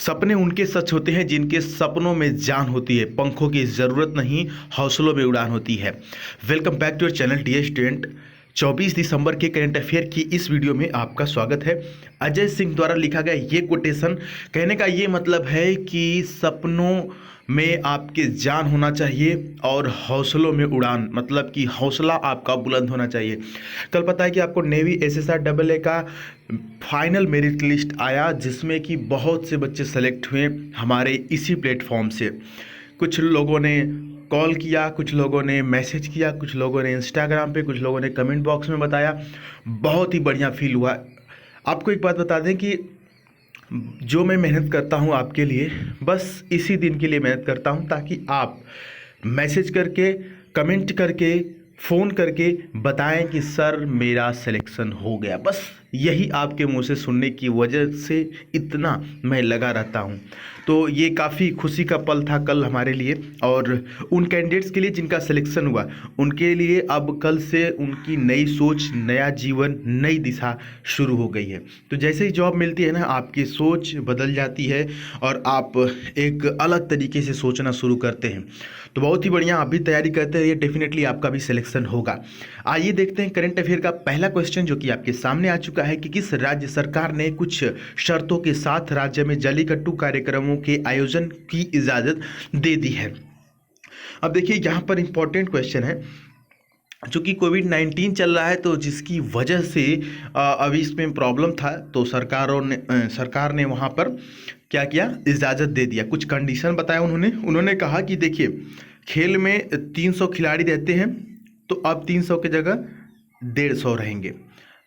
सपने उनके सच होते हैं जिनके सपनों में जान होती है, पंखों की ज़रूरत नहीं, हौसलों में उड़ान होती है। Welcome back to your channel dear student. 24 दिसंबर के करंट अफेयर की इस वीडियो में आपका स्वागत है। अजय सिंह द्वारा लिखा गया ये कोटेशन, कहने का ये मतलब है कि सपनों में आपके जान होना चाहिए और हौसलों में उड़ान, मतलब कि हौसला आपका बुलंद होना चाहिए। कल पता है कि आपको नेवी एसएसआर डबल ए का फाइनल मेरिट लिस्ट आया, जिसमें कि बहुत से बच्चे सेलेक्ट हुए हमारे इसी प्लेटफॉर्म से। कुछ लोगों ने कॉल किया, कुछ लोगों ने मैसेज किया, कुछ लोगों ने इंस्टाग्राम पे, कुछ लोगों ने कमेंट बॉक्स में बताया। बहुत ही बढ़िया फील हुआ। आपको एक बात बता दें कि जो मैं मेहनत करता हूँ आपके लिए, बस इसी दिन के लिए मेहनत करता हूँ ताकि आप मैसेज करके, कमेंट करके, फ़ोन करके बताएं कि सर मेरा सिलेक्शन हो गया। बस यही आपके मुंह से सुनने की वजह से इतना मैं लगा रहता हूं। तो ये काफ़ी खुशी का पल था कल हमारे लिए, और उन कैंडिडेट्स के लिए जिनका सिलेक्शन हुआ, उनके लिए अब कल से उनकी नई सोच, नया जीवन, नई दिशा शुरू हो गई है। तो जैसे ही जॉब मिलती है ना, आपकी सोच बदल जाती है और आप एक अलग तरीके से सोचना शुरू करते हैं। तो बहुत ही बढ़िया, आप भी तैयारी करते रहिए, डेफिनेटली आपका भी सिलेक्शन होगा। आइए देखते हैं करंट अफेयर का पहला क्वेश्चन, जो कि आपके सामने आ चुका है कि किस राज्य सरकार ने कुछ शर्तों के साथ राज्य में जल्लीकट्टू कार्यक्रमों के आयोजन की इजाज़त दे दी है। अब देखिए, यहाँ पर इंपॉर्टेंट क्वेश्चन है। चूँकि कोविड-19 चल रहा है, तो जिसकी वजह से अभी इसमें प्रॉब्लम था, तो सरकार ने वहाँ पर क्या किया, इजाज़त दे दिया। कुछ कंडीशन बताया उन्होंने कहा कि देखिए, खेल में 300 खिलाड़ी रहते हैं, तो अब 300 की जगह 150 रहेंगे।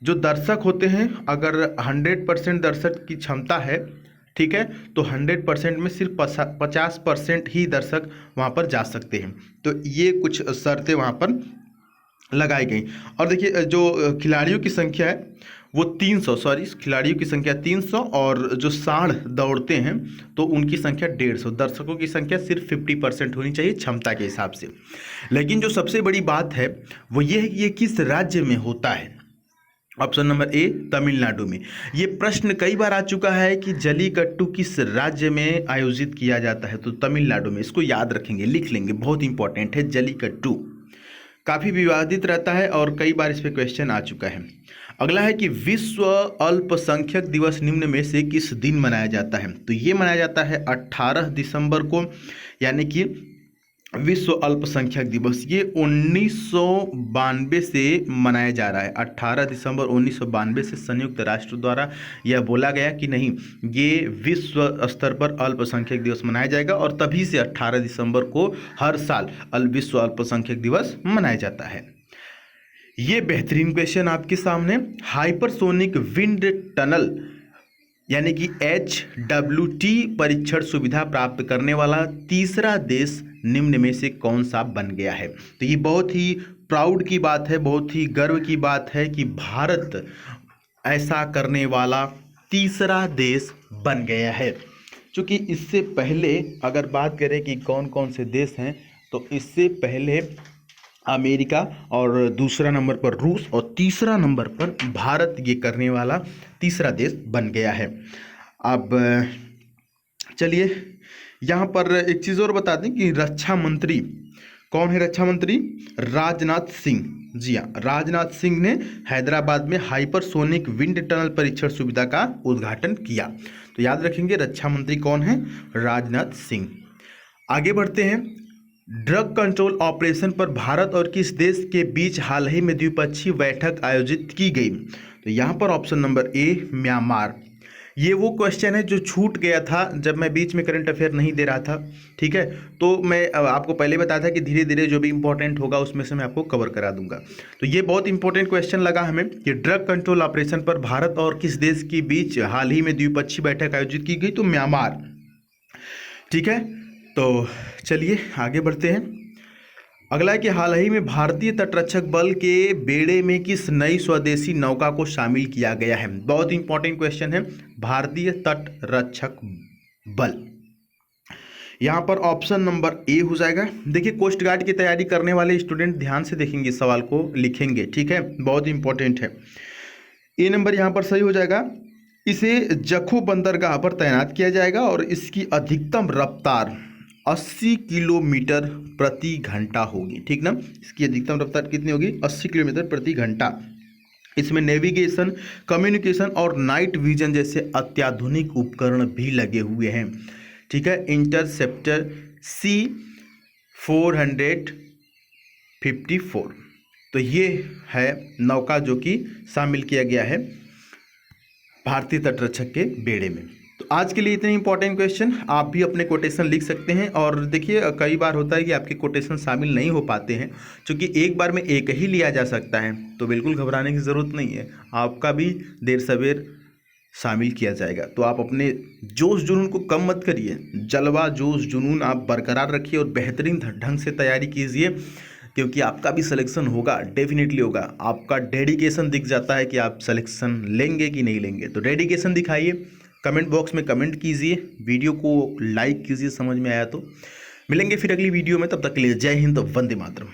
जो दर्शक होते हैं, अगर 100% दर्शक की क्षमता है, ठीक है, तो 100% में सिर्फ 50% ही दर्शक वहाँ पर जा सकते हैं। तो ये कुछ शर्तें वहाँ पर लगाई गई। और देखिए, जो खिलाड़ियों की संख्या है वो 300, खिलाड़ियों की संख्या 300, और जो साढ़ दौड़ते हैं तो उनकी संख्या 150। दर्शकों की संख्या सिर्फ 50% होनी चाहिए क्षमता के हिसाब से। लेकिन जो सबसे बड़ी बात है वो ये है कि ये किस राज्य में होता है। ऑप्शन नंबर ए, तमिलनाडु में। ये प्रश्न कई बार आ चुका है कि जल्लीकट्टू किस राज्य में आयोजित किया जाता है, तो तमिलनाडु में। इसको याद रखेंगे, लिख लेंगे, बहुत इंपॉर्टेंट है जल्लीकट्टू। काफ़ी विवादित रहता है और कई बार इस पे क्वेश्चन आ चुका है। अगला है कि विश्व अल्पसंख्यक दिवस निम्न में से किस दिन मनाया जाता है, तो ये मनाया जाता है 18 दिसंबर को, यानी कि विश्व अल्पसंख्यक दिवस। ये 1992 से मनाया जा रहा है। 18 दिसंबर 1992 से संयुक्त राष्ट्र द्वारा यह बोला गया कि नहीं, ये विश्व स्तर पर अल्पसंख्यक दिवस मनाया जाएगा, और तभी से 18 दिसंबर को हर साल विश्व अल्पसंख्यक दिवस मनाया जाता है। ये बेहतरीन क्वेश्चन आपके सामने। हाइपरसोनिक विंड टनल यानी कि HWT परीक्षण सुविधा प्राप्त करने वाला तीसरा देश निम्न में से कौन सा बन गया है। तो ये बहुत ही प्राउड की बात है, बहुत ही गर्व की बात है कि भारत ऐसा करने वाला तीसरा देश बन गया है। क्योंकि इससे पहले अगर बात करें कि कौन कौन से देश हैं, तो इससे पहले अमेरिका, और दूसरा नंबर पर रूस, और तीसरा नंबर पर भारत ये करने वाला तीसरा देश बन गया है। अब चलिए यहाँ पर एक चीज़ और बता दें कि रक्षा मंत्री कौन है। रक्षा मंत्री राजनाथ सिंह। जी हाँ, राजनाथ सिंह ने हैदराबाद में हाइपरसोनिक विंड टनल परीक्षण सुविधा का उद्घाटन किया। तो याद रखेंगे, रक्षा मंत्री कौन है, राजनाथ सिंह। आगे बढ़ते हैं। ड्रग कंट्रोल ऑपरेशन पर भारत और किस देश के बीच हाल ही में द्विपक्षीय बैठक आयोजित की गई, तो यहाँ पर ऑप्शन नंबर ए, म्यांमार। ये वो क्वेश्चन है जो छूट गया था जब मैं बीच में करंट अफेयर नहीं दे रहा था, ठीक है। तो मैं आपको पहले बताया था कि धीरे धीरे जो भी इंपॉर्टेंट होगा उसमें से मैं आपको कवर करा दूंगा। तो ये बहुत इंपॉर्टेंट क्वेश्चन लगा हमें कि ड्रग कंट्रोल ऑपरेशन पर भारत और किस देश के बीच हाल ही में द्विपक्षीय बैठक आयोजित की गई, तो म्यांमार, ठीक है। तो चलिए आगे बढ़ते हैं। अगला है कि हाल ही में भारतीय तटरक्षक बल के बेड़े में किस नई स्वदेशी नौका को शामिल किया गया है। बहुत इंपॉर्टेंट क्वेश्चन है, भारतीय तटरक्षक बल। यहाँ पर ऑप्शन नंबर ए हो जाएगा। देखिए, कोस्ट गार्ड की तैयारी करने वाले स्टूडेंट ध्यान से देखेंगे, सवाल को लिखेंगे, ठीक है, बहुत इंपॉर्टेंट है। ए नंबर यहाँ पर सही हो जाएगा। इसे जखो बंदरगाह पर तैनात किया जाएगा और इसकी अधिकतम रफ्तार 80 किलोमीटर प्रति घंटा होगी। ठीक ना, इसकी अधिकतम रफ्तार कितनी होगी? 80 किलोमीटर प्रति घंटा। इसमें नेविगेशन, कम्युनिकेशन और नाइट विजन जैसे अत्याधुनिक उपकरण भी लगे हुए हैं। ठीक है, इंटरसेप्टर C-454, तो ये है नौका जो कि शामिल किया गया है भारतीय तटरक्षक के बेड़े में। तो आज के लिए इतने इंपॉर्टेंट क्वेश्चन, आप भी अपने कोटेशन लिख सकते हैं। और देखिए कई बार होता है कि आपके कोटेशन शामिल नहीं हो पाते हैं, क्योंकि एक बार में एक ही लिया जा सकता है, तो बिल्कुल घबराने की ज़रूरत नहीं है, आपका भी देर सवेर शामिल किया जाएगा। तो आप अपने जोश जुनून को कम मत करिए, जलवा जोश जुनून आप बरकरार रखिए और बेहतरीन ढंग से तैयारी कीजिए, क्योंकि आपका भी सिलेक्शन होगा, डेफिनेटली होगा। आपका डेडिकेशन दिख जाता है कि आप सिलेक्शन लेंगे कि नहीं लेंगे। तो डेडिकेशन दिखाइए, कमेंट बॉक्स में कमेंट कीजिए, वीडियो को लाइक कीजिए समझ में आया तो। मिलेंगे फिर अगली वीडियो में, तब तक के लिए जय हिंद, वंदे मातरम।